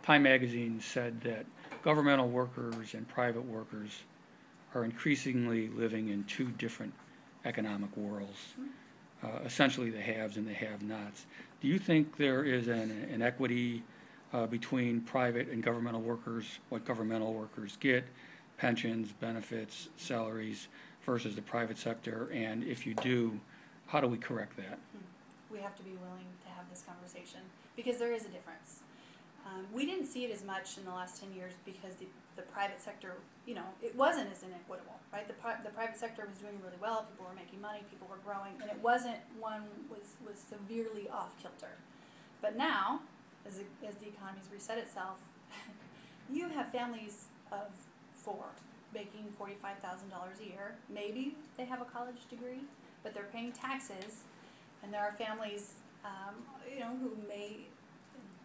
Time magazine said that governmental workers and private workers are increasingly living in two different economic worlds, essentially the haves and the have-nots. Do you think there is an equity between private and governmental workers, what governmental workers get, pensions, benefits, salaries, versus the private sector? And if you do, how do we correct that? We have to be willing to have this conversation because there is a difference. We didn't see it as much in the last 10 years because the private sector, it wasn't as inequitable, right? The private sector was doing really well, people were making money, people were growing, and it wasn't one was severely off kilter. But now, as the economy's reset itself, you have families of 4 making $45,000 a year. Maybe they have a college degree, but they're paying taxes, and there are families, who may,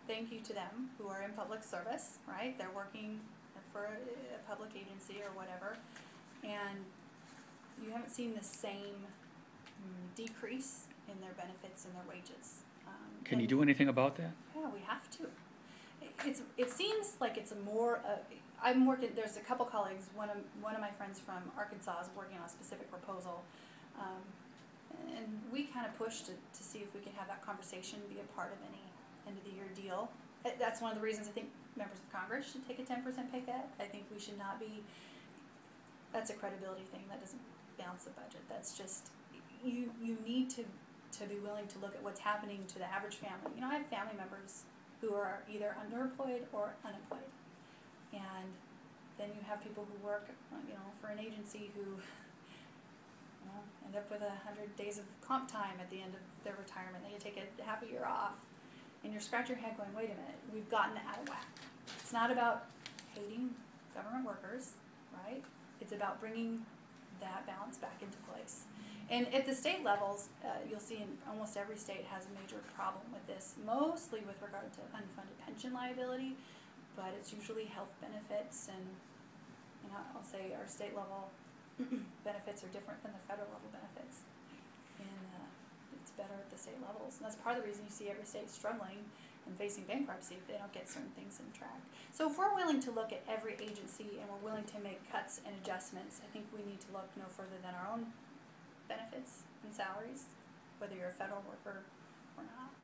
thank you to them, who are in public service, right? They're working for a public agency or whatever, and you haven't seen the same decrease in their benefits and their wages. Can you do anything about that? Yeah, we have to. It seems like it's a more. I'm working. There's a couple colleagues. One of my friends from Arkansas is working on a specific proposal, and we kind of pushed to see if we can have that conversation be a part of any end of the year deal. That's one of the reasons I think members of Congress should take a 10% pay cut. I think we should not be. That's a credibility thing. That doesn't balance the budget. That's just you need to be willing to look at what's happening to the average family. I have family members who are either underemployed or unemployed, and then you have people who work, for an agency who end up with 100 days of comp time at the end of their retirement. They take a half a year off, and you scratch your head going, wait a minute, we've gotten out of whack. It's not about hating government workers, right? It's about bringing that balance back into place. And at the state levels, you'll see in almost every state has a major problem with this, mostly with regard to unfunded pension liability, but it's usually health benefits, and I'll say our state level benefits are different than the federal level benefits, and it's better at the state levels. And that's part of the reason you see every state struggling and facing bankruptcy if they don't get certain things in track. So if we're willing to look at every agency and we're willing to make cuts and adjustments, I think we need to look no further than our own benefits and salaries, whether you're a federal worker or not.